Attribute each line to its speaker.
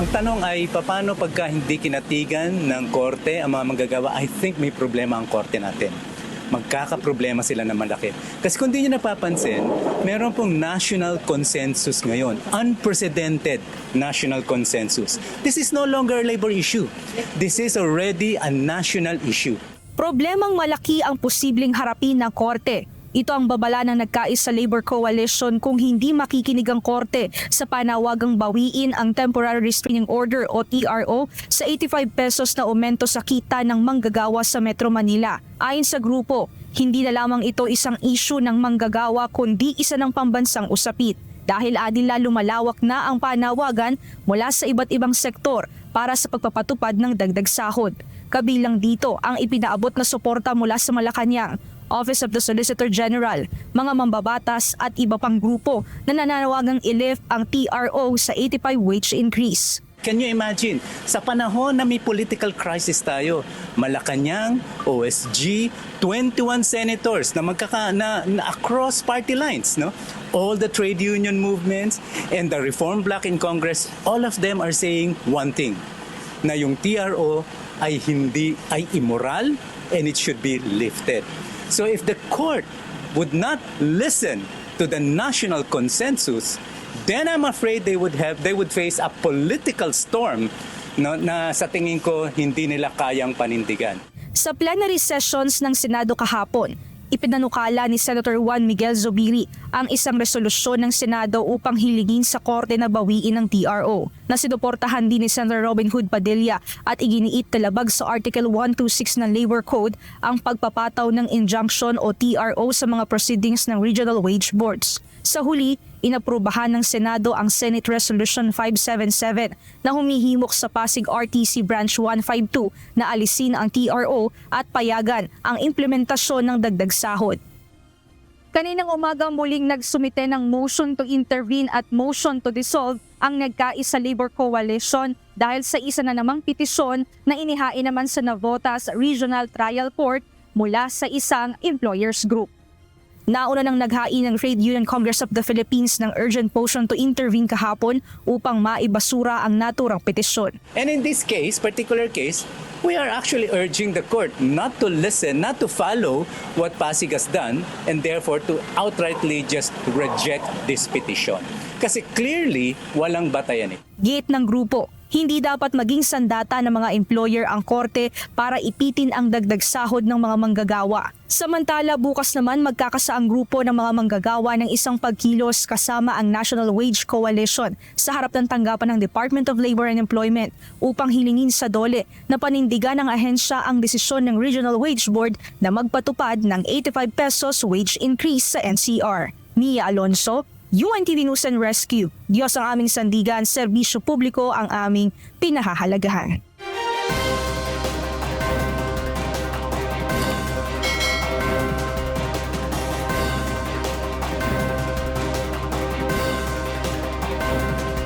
Speaker 1: Ang tanong ay paano pagka hindi kinatigan ng korte ang mga manggagawa? I think may problema ang korte natin. Magkakaproblema sila na malaki. Kasi kung di nyo napapansin, meron pong national consensus ngayon. Unprecedented national consensus. This is no longer a labor issue. This is already a national issue.
Speaker 2: Problemang malaki ang posibleng harapin ng korte. Ito ang babala ng nagkaisa Labor Coalition kung hindi makikinig ang korte sa panawagang bawiin ang Temporary Restraining Order o TRO sa 85 pesos na aumento sa kita ng manggagawa sa Metro Manila. Ayon sa grupo, hindi na lamang ito isang issue ng manggagawa kundi isa ng pambansang usapin. Dahil adila lumalawak na ang panawagan mula sa iba't ibang sektor para sa pagpapatupad ng dagdag sahod. Kabilang dito ang ipinaabot na suporta mula sa Malacanang, Office of the Solicitor General, mga mambabatas at iba pang grupo na nananawagang i-lift ang TRO sa 85 wage increase.
Speaker 1: Can you imagine, sa panahon na may political crisis tayo, Malacanang, OSG, 21 senators na across party lines, no? All the trade union movements and the reform bloc in Congress, all of them are saying one thing, na yung TRO ay immoral and it should be lifted. So if the court would not listen to the national consensus, then I'm afraid they would face a political storm na sa tingin ko hindi nila kayang panindigan.
Speaker 2: Sa plenary sessions ng Senado kahapon, ipinanukala ni Senator Juan Miguel Zubiri ang isang resolusyon ng Senado upang hilingin sa korte na bawiin ang TRO, na sinuportahan din ni Senator Robin Hood Padilla at iginiit talabag sa Article 126 ng Labor Code ang pagpapataw ng injunction o TRO sa mga proceedings ng Regional Wage Boards. Sa huli, inaprubahan ng Senado ang Senate Resolution 577 na humihimok sa Pasig RTC Branch 152 na alisin ang TRO at payagan ang implementasyon ng dagdag sahod. Kaninang umaga muling nagsumite ng motion to intervene at motion to dissolve ang nagkaisa Labor Coalition dahil sa isa na namang petisyon na inihain naman sa Navotas Regional Trial Court mula sa isang employers group. Nauna nang naghain ng Trade Union Congress of the Philippines ng urgent motion to intervene kahapon upang maibasura ang naturang petisyon.
Speaker 1: And in this particular case, we are actually urging the court not to listen, not to follow what Pasig has done, and therefore to outrightly just reject this petition. Kasi clearly, walang batayan ito.
Speaker 2: Giit ng grupo, hindi dapat maging sandata ng mga employer ang korte para ipitin ang dagdag sahod ng mga manggagawa. Samantala, bukas naman magkakasaang grupo ng mga manggagawa ng isang pagkilos kasama ang National Wage Coalition sa harap ng tanggapan ng Department of Labor and Employment upang hilingin sa DOLE na panindigan ng ahensya ang desisyon ng Regional Wage Board na magpatupad ng 85 pesos wage increase sa NCR. Mia Alonso, UNTV News and Rescue. Diyos ang aming sandigan, serbisyo publiko ang aming pinahahalagahan.